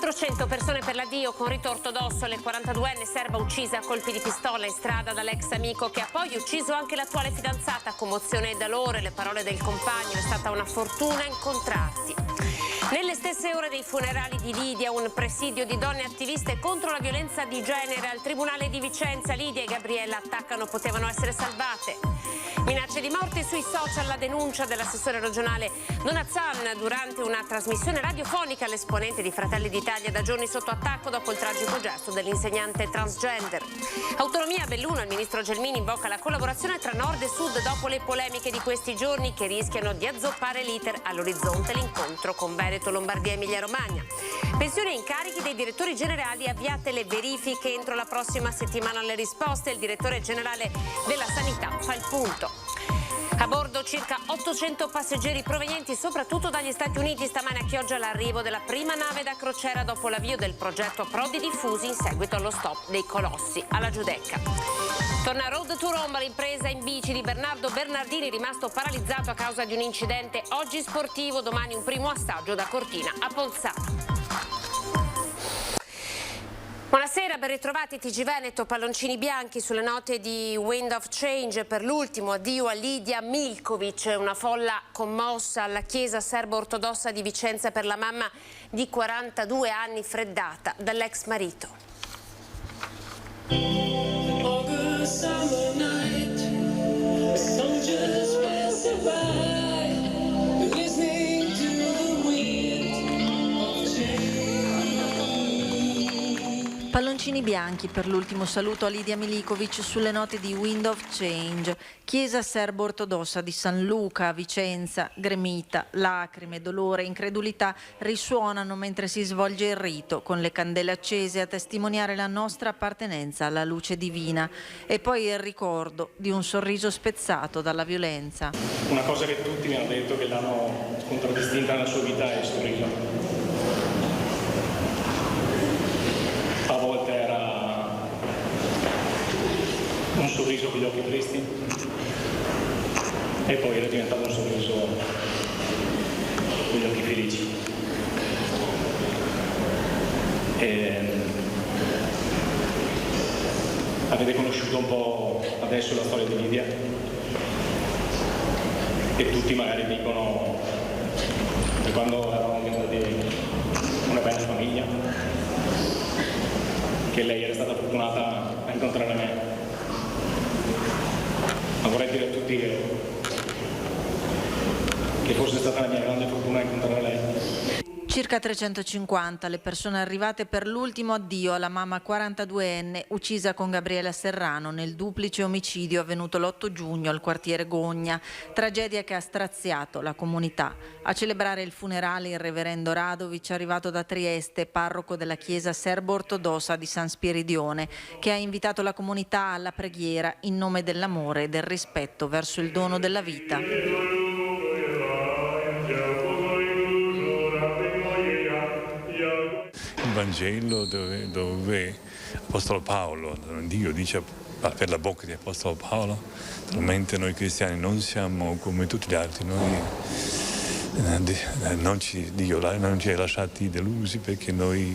400 persone per l'addio con ritorto d'osso alle 42enne serba uccisa a colpi di pistola in strada dall'ex amico che ha poi ucciso anche l'attuale fidanzata. Commozione e dolore, le parole del compagno, è stata una fortuna incontrarti. Nelle stesse ore dei funerali di Lidia, un presidio di donne attiviste contro la violenza di genere al Tribunale di Vicenza. Lidia e Gabriella attaccano, potevano essere salvate. Minacce di morte sui social, la denuncia dell'assessore regionale Donazan durante una trasmissione radiofonica. L'esponente di Fratelli d'Italia da giorni sotto attacco dopo il tragico gesto dell'insegnante transgender. Autonomia a Belluno, il ministro Gelmini invoca la collaborazione tra nord e sud dopo le polemiche di questi giorni che rischiano di azzoppare l'iter. All'orizzonte l'incontro con Veneto, Lombardia e Emilia Romagna. Pensioni e incarichi dei direttori generali, avviate le verifiche entro la prossima settimana alle risposte. Il direttore generale della Sanità fa il punto. A bordo circa 800 passeggeri provenienti soprattutto dagli Stati Uniti. Stamane a Chioggia l'arrivo della prima nave da crociera dopo l'avvio del progetto Approdi Diffusi in seguito allo stop dei Colossi alla Giudecca. Torna Road to Rome, l'impresa in bici di Bernardo Bernardini, rimasto paralizzato a causa di un incidente. Oggi sportivo, domani un primo assaggio da Cortina a Ponzano. Buonasera, ben ritrovati TG Veneto, palloncini bianchi sulle note di Wind of Change per l'ultimo addio a Lidia Milkovic, una folla commossa alla chiesa serbo-ortodossa di Vicenza per la mamma di 42 anni freddata dall'ex marito. Palloncini bianchi per l'ultimo saluto a Lidia Milikovic sulle note di Wind of Change. Chiesa serbo-ortodossa di San Luca a Vicenza, gremita, lacrime, dolore, incredulità risuonano mentre si svolge il rito, con le candele accese a testimoniare la nostra appartenenza alla luce divina. E poi il ricordo di un sorriso spezzato dalla violenza. Una cosa che tutti mi hanno detto che l'hanno contraddistinta nella sua vita è il sorriso. A volte era un sorriso con gli occhi tristi e poi era diventato un sorriso con gli occhi felici. Avete conosciuto un po' adesso la storia di Lidia e tutti magari dicono che quando eravamo diventati una bella famiglia che lei era stata fortunata a incontrare me, ma vorrei dire a tutti che forse è stata la mia grande fortuna a incontrare lei. Circa 350 le persone arrivate per l'ultimo addio alla mamma 42enne uccisa con Gabriela Serrano nel duplice omicidio avvenuto l'8 giugno al quartiere Gogna, tragedia che ha straziato la comunità. A celebrare il funerale il reverendo Radovic, arrivato da Trieste, parroco della chiesa serbo-ortodossa di San Spiridione, che ha invitato la comunità alla preghiera in nome dell'amore e del rispetto verso il dono della vita. Il Vangelo dove Apostolo Paolo, Dio dice per la bocca di Apostolo Paolo, naturalmente noi cristiani non siamo come tutti gli altri, Dio non ci ha lasciati delusi perché noi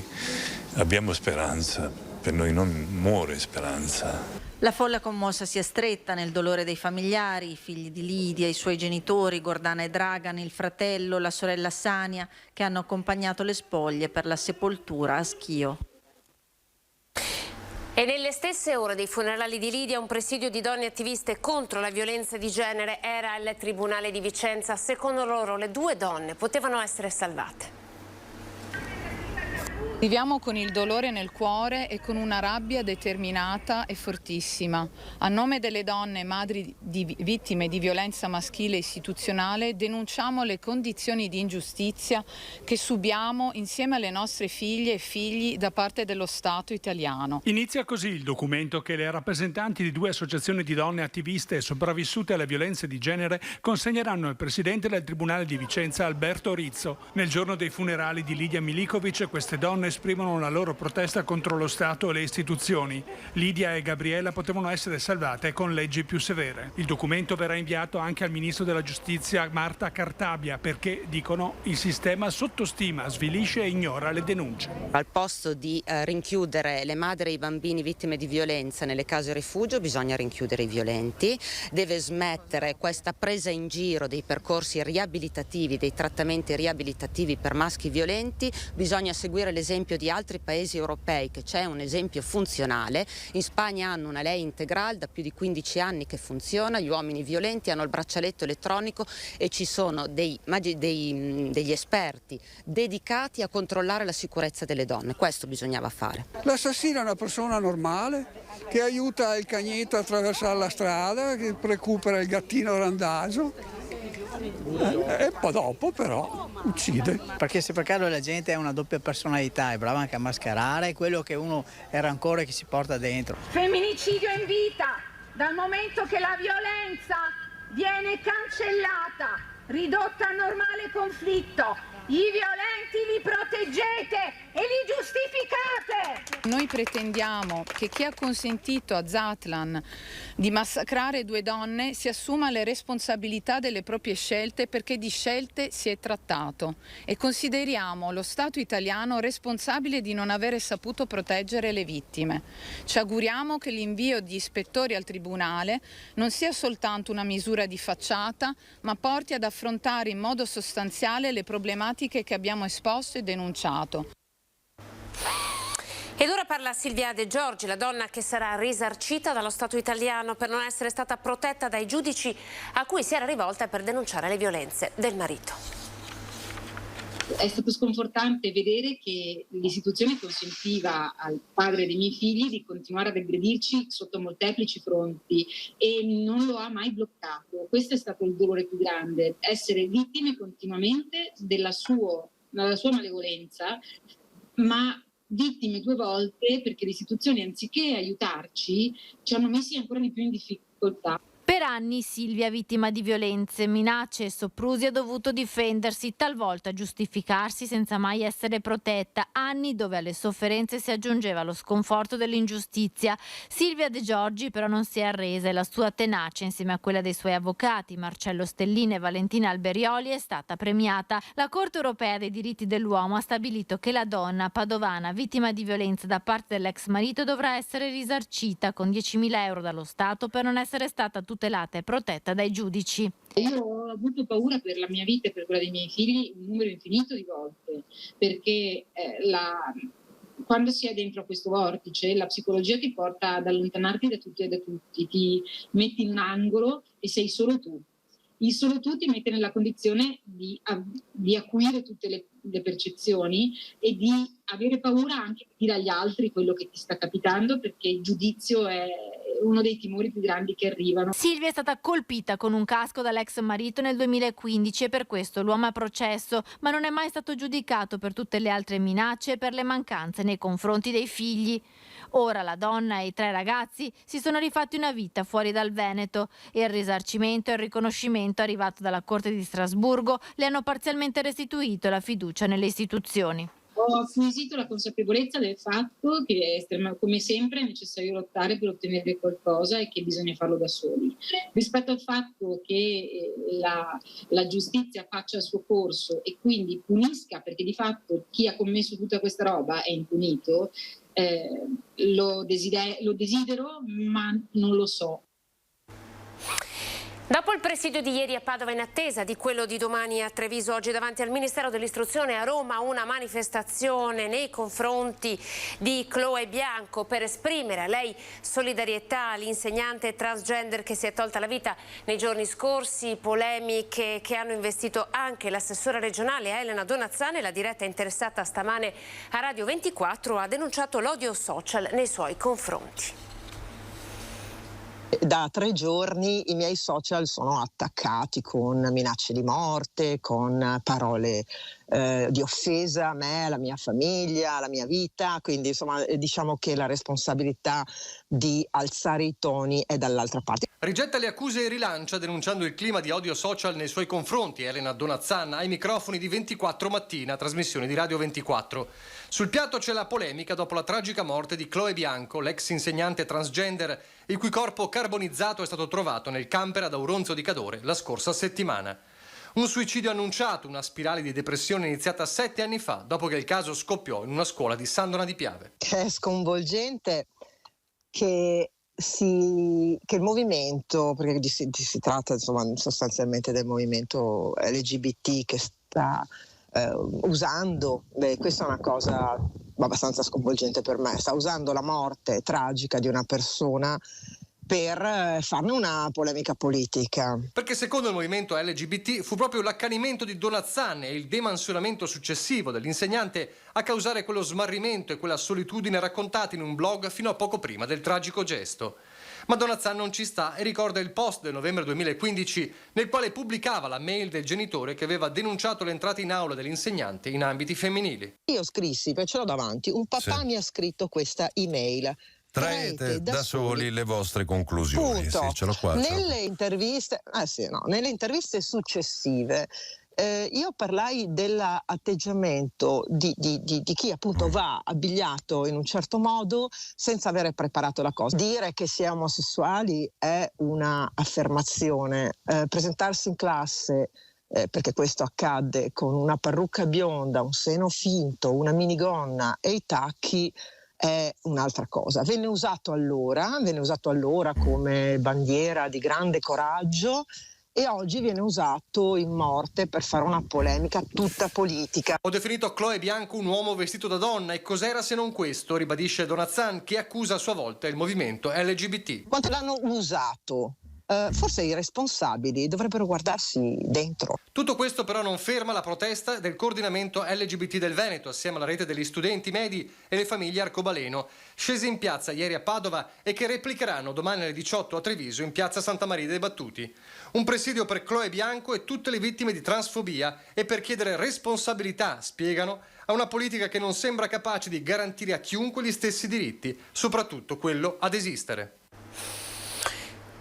abbiamo speranza, per noi non muore speranza. La folla commossa si è stretta nel dolore dei familiari, i figli di Lidia, i suoi genitori, Gordana e Dragan, il fratello, la sorella Sania, che hanno accompagnato le spoglie per la sepoltura a Schio. E nelle stesse ore dei funerali di Lidia, un presidio di donne attiviste contro la violenza di genere era al Tribunale di Vicenza. Secondo loro le due donne potevano essere salvate. Viviamo con il dolore nel cuore e con una rabbia determinata e fortissima. A nome delle donne madri di vittime di violenza maschile istituzionale denunciamo le condizioni di ingiustizia che subiamo insieme alle nostre figlie e figli da parte dello Stato italiano. Inizia così il documento che le rappresentanti di due associazioni di donne attiviste sopravvissute alle violenze di genere consegneranno al presidente del Tribunale di Vicenza Alberto Rizzo. Nel giorno dei funerali di Lidia Milikovic queste donne donne esprimono la loro protesta contro lo Stato e le istituzioni. Lidia e Gabriella potevano essere salvate con leggi più severe. Il documento verrà inviato anche al ministro della Giustizia Marta Cartabia perché, dicono, il sistema sottostima, svilisce e ignora le denunce. Al posto di rinchiudere le madri e i bambini vittime di violenza nelle case rifugio bisogna rinchiudere i violenti. Deve smettere questa presa in giro dei percorsi riabilitativi, dei trattamenti riabilitativi per maschi violenti. Bisogna seguire l'esempio di altri paesi europei, che c'è un esempio funzionale. In Spagna hanno una lei integrale da più di 15 anni che funziona, gli uomini violenti hanno il braccialetto elettronico e ci sono degli esperti dedicati a controllare la sicurezza delle donne. Questo bisognava fare. L'assassino è una persona normale che aiuta il cagnetto a attraversare la strada, che recupera il gattino randagio. E poi dopo però uccide. Perché se per caso la gente ha una doppia personalità, è brava anche a mascherare quello che uno è rancore che si porta dentro. Femminicidio in vita, dal momento che la violenza viene cancellata, ridotta a normale conflitto. I violenti li proteggete e li giustificate! Noi pretendiamo che chi ha consentito a Zatlan di massacrare 2 donne si assuma le responsabilità delle proprie scelte, perché di scelte si è trattato, e consideriamo lo Stato italiano responsabile di non avere saputo proteggere le vittime. Ci auguriamo che l'invio di ispettori al Tribunale non sia soltanto una misura di facciata, ma porti ad affrontare in modo sostanziale le problematiche che abbiamo esposto e denunciato. Ed ora parla Silvia De Giorgi, la donna che sarà risarcita dallo Stato italiano per non essere stata protetta dai giudici a cui si era rivolta per denunciare le violenze del marito. È stato sconfortante vedere che l'istituzione consentiva al padre dei miei figli di continuare ad aggredirci sotto molteplici fronti e non lo ha mai bloccato. Questo è stato il dolore più grande, essere vittime continuamente della sua malevolenza, ma vittime 2 volte perché le istituzioni, anziché aiutarci, ci hanno messi ancora di più in difficoltà. Per anni Silvia, vittima di violenze, minacce e soprusi, ha dovuto difendersi, talvolta giustificarsi senza mai essere protetta. Anni dove alle sofferenze si aggiungeva lo sconforto dell'ingiustizia. Silvia De Giorgi però non si è arresa e la sua tenacia, insieme a quella dei suoi avvocati Marcello Stellini e Valentina Alberioli, è stata premiata. La Corte europea dei diritti dell'uomo ha stabilito che la donna padovana vittima di violenza da parte dell'ex marito dovrà essere risarcita con 10.000 euro dallo Stato per non essere stata tutelata e protetta dai giudici. Io ho avuto paura per la mia vita e per quella dei miei figli un numero infinito di volte, perché quando si è dentro a questo vortice la psicologia ti porta ad allontanarti da tutto e da tutti, ti metti in un angolo e sei solo tu. Il solo tu ti mette nella condizione di acuire tutte le percezioni e di avere paura anche di dire agli altri quello che ti sta capitando, perché il giudizio è uno dei timori più grandi che arrivano. Silvia è stata colpita con un casco dall'ex marito nel 2015 e per questo l'uomo è a processo, ma non è mai stato giudicato per tutte le altre minacce e per le mancanze nei confronti dei figli. Ora la donna e i 3 ragazzi si sono rifatti una vita fuori dal Veneto e il risarcimento e il riconoscimento arrivato dalla Corte di Strasburgo le hanno parzialmente restituito la fiducia nelle istituzioni. Ho acquisito la consapevolezza del fatto che, come sempre, è necessario lottare per ottenere qualcosa e che bisogna farlo da soli. Rispetto al fatto che la giustizia faccia il suo corso e quindi punisca, perché di fatto chi ha commesso tutta questa roba è impunito, lo desidero, ma non lo so. Dopo il presidio di ieri a Padova, in attesa di quello di domani a Treviso, oggi davanti al Ministero dell'Istruzione a Roma una manifestazione nei confronti di Chloe Bianco per esprimere a lei solidarietà, all'insegnante transgender che si è tolta la vita nei giorni scorsi, polemiche che hanno investito anche l'assessora regionale Elena Donazzani. La diretta interessata stamane a Radio 24 ha denunciato l'odio social nei suoi confronti. Da 3 giorni i miei social sono attaccati con minacce di morte, con parole di offesa a me, alla mia famiglia, alla mia vita, quindi insomma diciamo che la responsabilità di alzare i toni è dall'altra parte. Rigetta le accuse e rilancia denunciando il clima di odio social nei suoi confronti. Elena Donazzan ai microfoni di 24 Mattina, trasmissione di Radio 24. Sul piatto c'è la polemica dopo la tragica morte di Chloe Bianco, l'ex insegnante transgender, il cui corpo carbonizzato è stato trovato nel camper ad Auronzo di Cadore la scorsa settimana. Un suicidio annunciato, una spirale di depressione iniziata 7 anni fa, dopo che il caso scoppiò in una scuola di Sandona di Piave. È sconvolgente che il movimento, perché si tratta insomma sostanzialmente del movimento LGBT che sta usando, questa è una cosa abbastanza sconvolgente per me, sta usando la morte tragica di una persona per farne una polemica politica. Perché secondo il movimento LGBT fu proprio l'accanimento di Donazzan e il demansionamento successivo dell'insegnante a causare quello smarrimento e quella solitudine raccontati in un blog fino a poco prima del tragico gesto. Ma Donazzan non ci sta e ricorda il post del novembre 2015 nel quale pubblicava la mail del genitore che aveva denunciato l'entrata in aula dell'insegnante in ambiti femminili. Io scrissi, perché ce l'ho davanti, un papà mi ha scritto questa email. Traete da soli le vostre conclusioni. Sì, ce l'ho qua. Nelle interviste successive io parlai dell'atteggiamento di chi appunto va abbigliato in un certo modo senza avere preparato la cosa. Dire che si è omosessuali è una affermazione, presentarsi in classe perché questo accadde con una parrucca bionda, un seno finto, una minigonna e i tacchi è un'altra cosa. Venne usato allora come bandiera di grande coraggio e oggi viene usato in morte per fare una polemica tutta politica. Ho definito Chloe Bianco un uomo vestito da donna e cos'era se non questo, ribadisce Donazzan, che accusa a sua volta il movimento LGBT. Quanto l'hanno usato? Forse i responsabili dovrebbero guardarsi dentro. Tutto questo però non ferma la protesta del coordinamento LGBT del Veneto assieme alla rete degli studenti medi e le famiglie arcobaleno, scesi in piazza ieri a Padova e che replicheranno domani alle 18 a Treviso in piazza Santa Maria dei Battuti. Un presidio per Chloe Bianco e tutte le vittime di transfobia e per chiedere responsabilità, spiegano, a una politica che non sembra capace di garantire a chiunque gli stessi diritti, soprattutto quello ad esistere.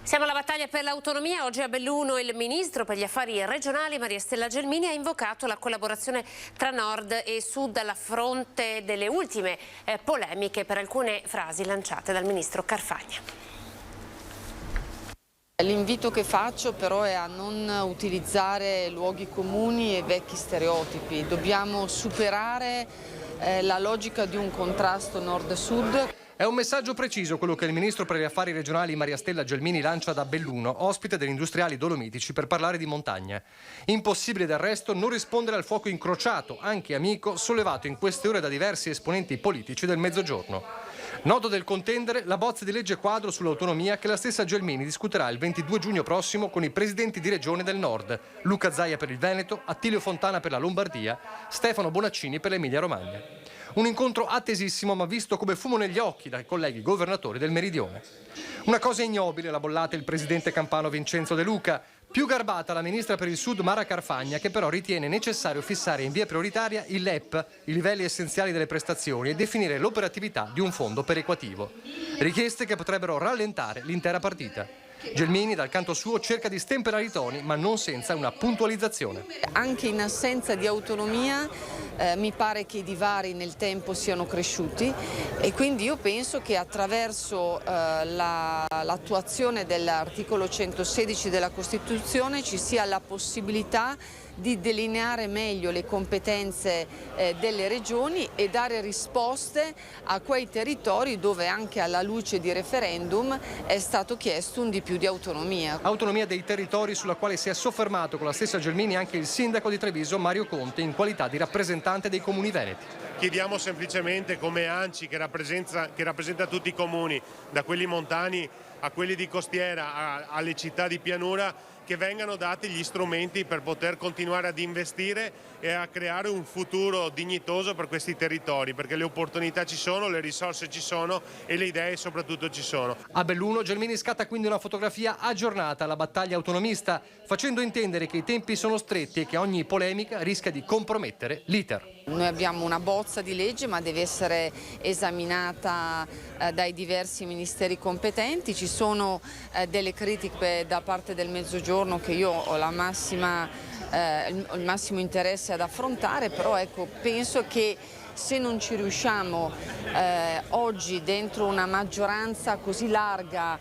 Siamo alla battaglia per l'autonomia. Oggi a Belluno il ministro per gli affari regionali Maria Stella Gelmini ha invocato la collaborazione tra nord e sud alla fronte delle ultime polemiche per alcune frasi lanciate dal ministro Carfagna. L'invito che faccio però è a non utilizzare luoghi comuni e vecchi stereotipi. Dobbiamo superare la logica di un contrasto nord-sud. È un messaggio preciso quello che il ministro per gli affari regionali Maria Stella Gelmini lancia da Belluno, ospite degli industriali dolomitici, per parlare di montagna. Impossibile del resto non rispondere al fuoco incrociato, anche amico, sollevato in queste ore da diversi esponenti politici del Mezzogiorno. Nodo del contendere la bozza di legge quadro sull'autonomia che la stessa Gelmini discuterà il 22 giugno prossimo con i presidenti di regione del Nord, Luca Zaia per il Veneto, Attilio Fontana per la Lombardia, Stefano Bonaccini per l'Emilia Romagna. Un incontro attesissimo ma visto come fumo negli occhi dai colleghi governatori del Meridione. Una cosa ignobile la bollata il presidente campano Vincenzo De Luca, più garbata la ministra per il Sud Mara Carfagna, che però ritiene necessario fissare in via prioritaria il LEP, i livelli essenziali delle prestazioni, e definire l'operatività di un fondo perequativo. Richieste che potrebbero rallentare l'intera partita. Gelmini, dal canto suo, cerca di stemperare i toni, ma non senza una puntualizzazione. Anche in assenza di autonomia mi pare che i divari nel tempo siano cresciuti e quindi io penso che attraverso l'attuazione dell'articolo 116 della Costituzione ci sia la possibilità di delineare meglio le competenze delle regioni e dare risposte a quei territori dove anche alla luce di referendum è stato chiesto un di più di autonomia. Autonomia dei territori sulla quale si è soffermato con la stessa Gelmini anche il sindaco di Treviso Mario Conte in qualità di rappresentante dei comuni veneti. chiediamo semplicemente come ANCI, che rappresenta tutti i comuni, da quelli montani a quelli di costiera, alle città di pianura, che vengano dati gli strumenti per poter continuare ad investire e a creare un futuro dignitoso per questi territori, perché le opportunità ci sono, le risorse ci sono e le idee soprattutto ci sono. A Belluno Gelmini scatta quindi una fotografia aggiornata alla battaglia autonomista, facendo intendere che i tempi sono stretti e che ogni polemica rischia di compromettere l'iter. Noi abbiamo una bozza di legge, ma deve essere esaminata dai diversi ministeri competenti. Ci sono delle critiche da parte del Mezzogiorno che io ho il massimo interesse ad affrontare, però ecco, penso che se non ci riusciamo oggi dentro una maggioranza così larga,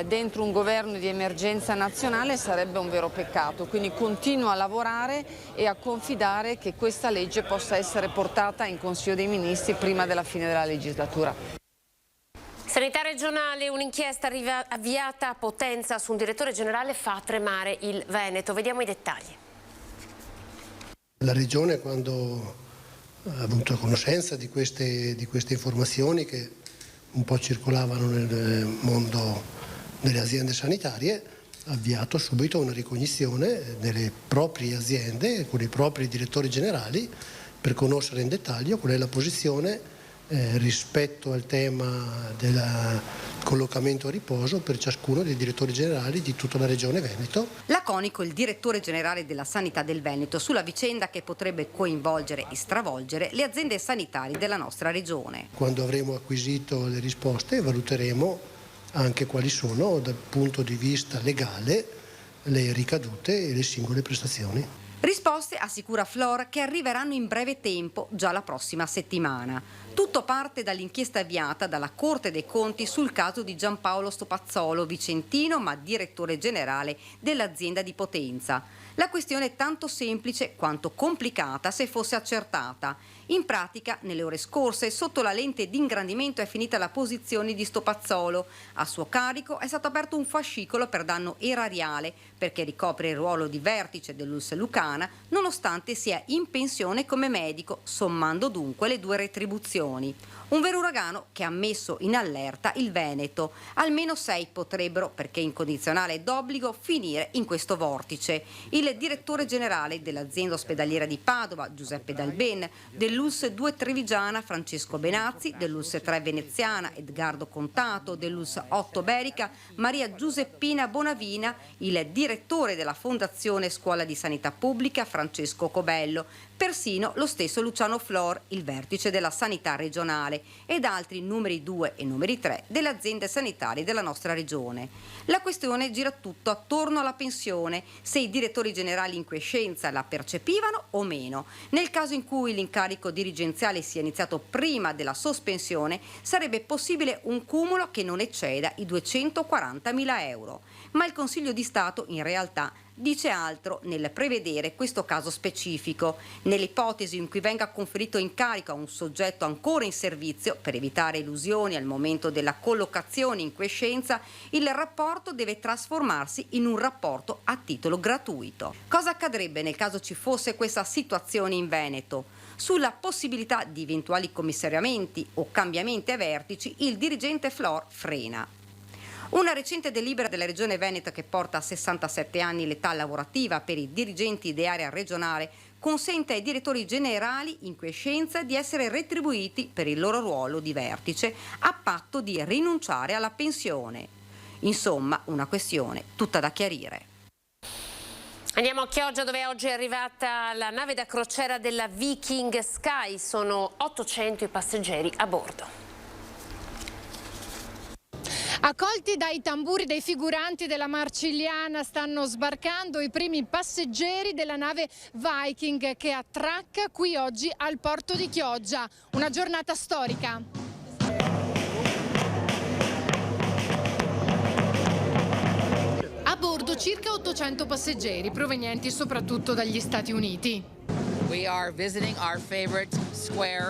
dentro un governo di emergenza nazionale, sarebbe un vero peccato. Quindi continuo a lavorare e a confidare che questa legge possa essere portata in Consiglio dei Ministri prima della fine della legislatura. Sanità regionale, un'inchiesta avviata a Potenza su un direttore generale fa tremare il Veneto. Vediamo i dettagli. La Regione, quando ha avuto conoscenza di queste informazioni che un po' circolavano nel mondo delle aziende sanitarie, ha avviato subito una ricognizione delle proprie aziende con i propri direttori generali per conoscere in dettaglio qual è la posizione rispetto al tema del collocamento a riposo per ciascuno dei direttori generali di tutta la regione Veneto. Laconico il direttore generale della sanità del Veneto sulla vicenda che potrebbe coinvolgere e stravolgere le aziende sanitarie della nostra regione. Quando avremo acquisito le risposte valuteremo anche quali sono dal punto di vista legale le ricadute e le singole prestazioni. Risposte, assicura Flor, che arriveranno in breve tempo, già la prossima settimana. Tutto parte dall'inchiesta avviata dalla Corte dei Conti sul caso di Giampaolo Stopazzolo, vicentino ma direttore generale dell'azienda di Potenza. La questione è tanto semplice quanto complicata se fosse accertata. In pratica, nelle ore scorse, sotto la lente di ingrandimento è finita la posizione di Stopazzolo. A suo carico è stato aperto un fascicolo per danno erariale, perché ricopre il ruolo di vertice dell'ULSS Lucana, nonostante sia in pensione come medico, sommando dunque le due retribuzioni. Un vero uragano che ha messo in allerta il Veneto. Almeno 6 potrebbero, perché incondizionale d'obbligo, finire in questo vortice. Il direttore generale dell'azienda ospedaliera di Padova, Giuseppe Dalben, dell'ULSS 2 Trevigiana, Francesco Benazzi, dell'ULSS 3 Veneziana, Edgardo Contato, dell'ULSS 8 Berica, Maria Giuseppina Bonavina, il direttore della Fondazione Scuola di Sanità Pubblica, Francesco Cobello, persino lo stesso Luciano Flor, il vertice della sanità regionale, ed altri numeri 2 e numeri 3 delle aziende sanitarie della nostra regione. La questione gira tutto attorno alla pensione, se i direttori generali in quiescenza la percepivano o meno. Nel caso in cui l'incarico dirigenziale sia iniziato prima della sospensione, sarebbe possibile un cumulo che non ecceda i 240.000 euro. Ma il Consiglio di Stato in realtà dice altro nel prevedere questo caso specifico. Nell'ipotesi in cui venga conferito incarico a un soggetto ancora in servizio, per evitare illusioni al momento della collocazione in quiescenza, il rapporto deve trasformarsi in un rapporto a titolo gratuito. Cosa accadrebbe nel caso ci fosse questa situazione in Veneto? Sulla possibilità di eventuali commissariamenti o cambiamenti ai vertici, il dirigente Flor frena. Una recente delibera della Regione Veneto che porta a 67 anni l'età lavorativa per i dirigenti di area regionale consente ai direttori generali in quiescenza di essere retribuiti per il loro ruolo di vertice a patto di rinunciare alla pensione. Insomma, una questione tutta da chiarire. Andiamo a Chioggia, dove oggi è arrivata la nave da crociera della Viking Sky. Sono 800 i passeggeri a bordo. Accolti dai tamburi dei figuranti della Marcigliana stanno sbarcando i primi passeggeri della nave Viking che attracca qui oggi al porto di Chioggia. Una giornata storica. A bordo circa 800 passeggeri provenienti soprattutto dagli Stati Uniti. We are visiting our favorite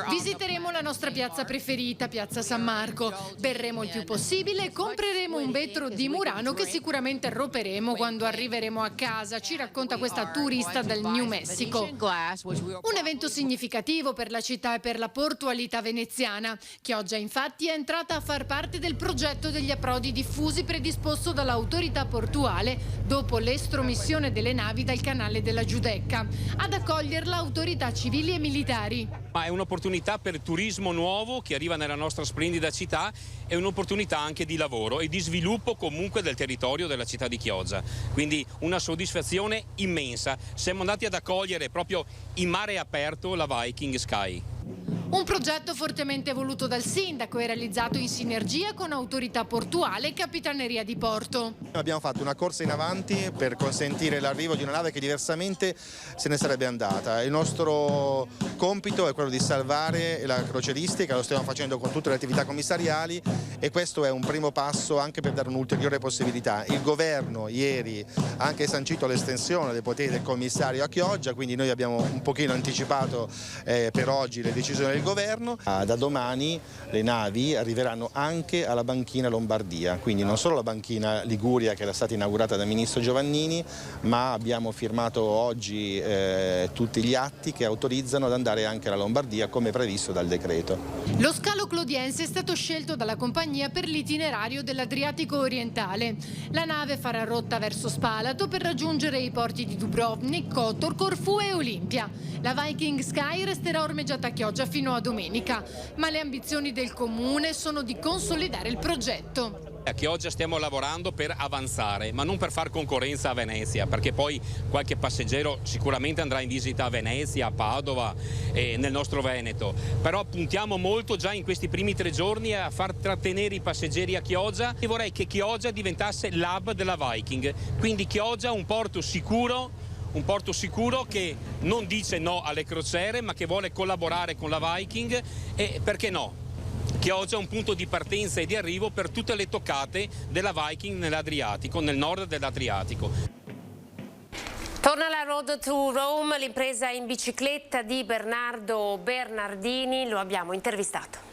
Visiteremo la nostra piazza preferita, Piazza San Marco. Berremo il più possibile e compreremo un vetro di Murano che sicuramente roperemo quando arriveremo a casa, ci racconta questa turista del New Mexico. Un evento significativo per la città e per la portualità veneziana. Chioggia infatti è entrata a far parte del progetto degli approdi diffusi predisposto dall'autorità portuale dopo l'estromissione delle navi dal canale della Giudecca. Ad accoglierla autorità civili e militari. Ma è un'opportunità per turismo nuovo che arriva nella nostra splendida città, è un'opportunità anche di lavoro e di sviluppo comunque del territorio della città di Chioggia. Quindi una soddisfazione immensa. Siamo andati ad accogliere proprio in mare aperto la Viking Sky. Un progetto fortemente voluto dal sindaco e realizzato in sinergia con autorità portuale e capitaneria di porto. Abbiamo fatto una corsa in avanti per consentire l'arrivo di una nave che diversamente se ne sarebbe andata. Il nostro compito è quello di salvare la crocieristica, lo stiamo facendo con tutte le attività commissariali e questo è un primo passo anche per dare un'ulteriore possibilità. Il governo ieri ha anche sancito l'estensione dei poteri del commissario a Chioggia, quindi noi abbiamo un pochino anticipato per oggi le decisioni del governo. Da domani le navi arriveranno anche alla banchina Lombardia, quindi non solo la banchina Liguria che era stata inaugurata dal ministro Giovannini, ma abbiamo firmato oggi tutti gli atti che autorizzano ad andare anche alla Lombardia come previsto dal decreto. Lo scalo clodiense è stato scelto dalla compagnia per l'itinerario dell'Adriatico orientale. La nave farà rotta verso Spalato per raggiungere i porti di Dubrovnik, Kotor, Corfù e Olimpia. La Viking Sky resterà ormeggiata a Chioggia fino a domenica, ma le ambizioni del comune sono di consolidare il progetto. A Chioggia stiamo lavorando per avanzare, ma non per far concorrenza a Venezia, perché poi qualche passeggero sicuramente andrà in visita a Venezia, a Padova e nel nostro Veneto. Però puntiamo molto già in questi primi 3 giorni a far trattenere i passeggeri a Chioggia e vorrei che Chioggia diventasse l'hub della Viking. Quindi Chioggia un porto sicuro che non dice no alle crociere, ma che vuole collaborare con la Viking e perché no? Chioggia è un punto di partenza e di arrivo per tutte le toccate della Viking nell'Adriatico, nel nord dell'Adriatico. Torna la Road to Rome, l'impresa in bicicletta di Bernardo Bernardini, lo abbiamo intervistato.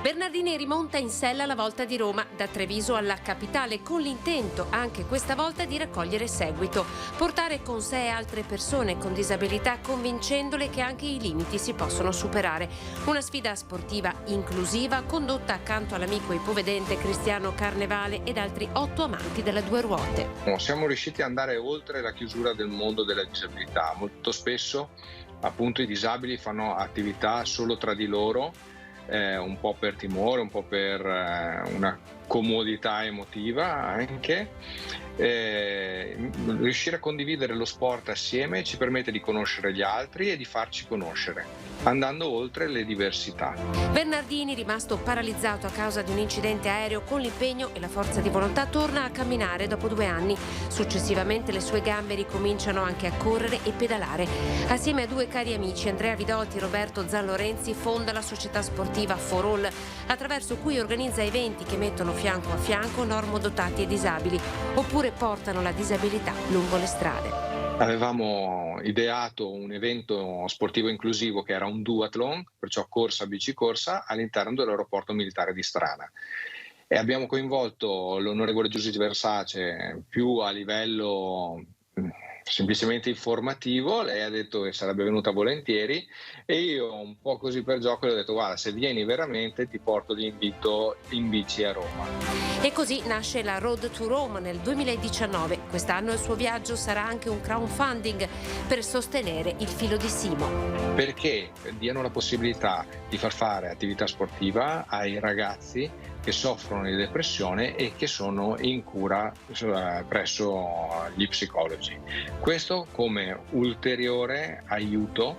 Bernardini rimonta in sella la Volta di Roma, da Treviso alla capitale, con l'intento, anche questa volta, di raccogliere seguito, portare con sé altre persone con disabilità, convincendole che anche i limiti si possono superare. Una sfida sportiva inclusiva, condotta accanto all'amico ipovedente Cristiano Carnevale ed altri 8 amanti delle 2 ruote. Siamo riusciti ad andare oltre la chiusura del mondo della disabilità. Molto spesso, appunto, i disabili fanno attività solo tra di loro, un po' per timore, un po' per una comodità emotiva anche. Riuscire a condividere lo sport assieme ci permette di conoscere gli altri e di farci conoscere, andando oltre le diversità. Bernardini, rimasto paralizzato a causa di un incidente aereo, con l'impegno e la forza di volontà torna a camminare dopo 2 anni. Successivamente le sue gambe ricominciano anche a correre e pedalare. Assieme a 2 cari amici, Andrea Vidotti e Roberto Zanlorenzi, fonda la società sportiva For All, attraverso cui organizza eventi che mettono fianco a fianco normodotati e disabili, oppure portano la disabilità lungo le strade. Avevamo ideato un evento sportivo inclusivo che era un duathlon, perciò corsa bicicorsa, all'interno dell'aeroporto militare di Strana. E abbiamo coinvolto l'onorevole Giuseppe Versace più a livello semplicemente informativo. Lei ha detto che sarebbe venuta volentieri e io, un po' così per gioco, le ho detto: guarda, se vieni veramente ti porto l'invito in bici a Roma. E così nasce la Road to Rome nel 2019. Quest'anno il suo viaggio sarà anche un crowdfunding per sostenere il filo di Simo. Perché diano la possibilità di far fare attività sportiva ai ragazzi che soffrono di depressione e che sono in cura presso gli psicologi. Questo come ulteriore aiuto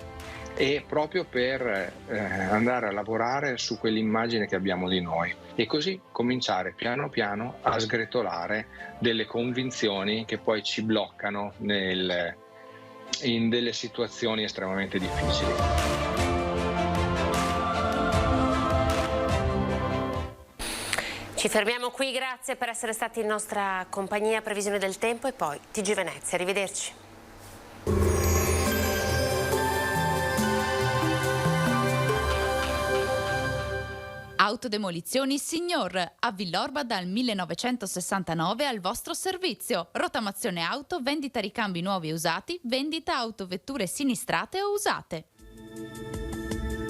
e proprio per andare a lavorare su quell'immagine che abbiamo di noi e così cominciare piano piano a sgretolare delle convinzioni che poi ci bloccano in delle situazioni estremamente difficili. Ci fermiamo qui, grazie per essere stati in nostra compagnia. Previsione del tempo e poi TG Venezia. Arrivederci. Autodemolizioni Signor, a Villorba dal 1969 al vostro servizio. Rottamazione auto, vendita ricambi nuovi e usati, vendita autovetture sinistrate o usate.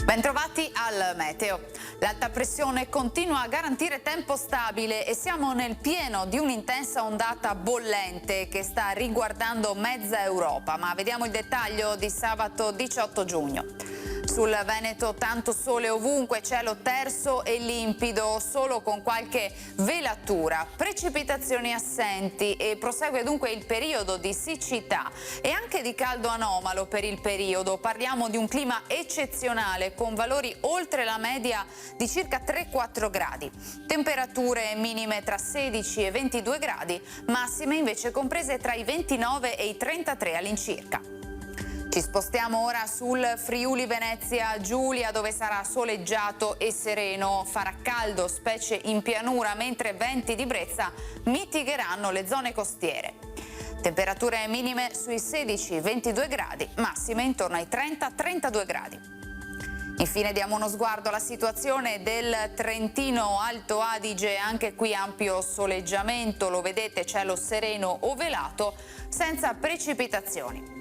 Bentrovati al meteo. L'alta pressione continua a garantire tempo stabile e siamo nel pieno di un'intensa ondata bollente che sta riguardando mezza Europa, ma vediamo il dettaglio di sabato 18 giugno. Sul Veneto tanto sole ovunque, cielo terso e limpido, solo con qualche velatura, precipitazioni assenti e prosegue dunque il periodo di siccità e anche di caldo anomalo per il periodo. Parliamo di un clima eccezionale con valori oltre la media di circa 3-4 gradi. Temperature minime tra 16 e 22 gradi, massime invece comprese tra i 29 e i 33 all'incirca. Ci spostiamo ora sul Friuli Venezia Giulia, dove sarà soleggiato e sereno. Farà caldo, specie in pianura, mentre venti di brezza mitigheranno le zone costiere. Temperature minime sui 16-22 gradi, massime intorno ai 30-32 gradi. Infine diamo uno sguardo alla situazione del Trentino Alto Adige, anche qui ampio soleggiamento, lo vedete, cielo sereno o velato, senza precipitazioni.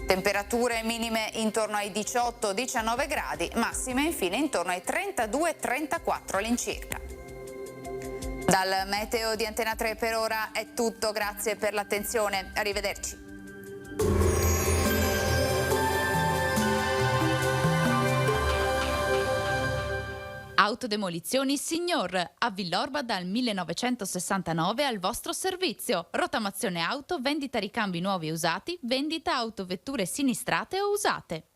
Temperature minime intorno ai 18-19 gradi, massime infine intorno ai 32-34 all'incirca. Dal meteo di Antena 3 per ora è tutto, grazie per l'attenzione, arrivederci. Autodemolizioni Signor, a Villorba dal 1969 al vostro servizio. Rottamazione auto, vendita ricambi nuovi e usati, vendita autovetture sinistrate o usate.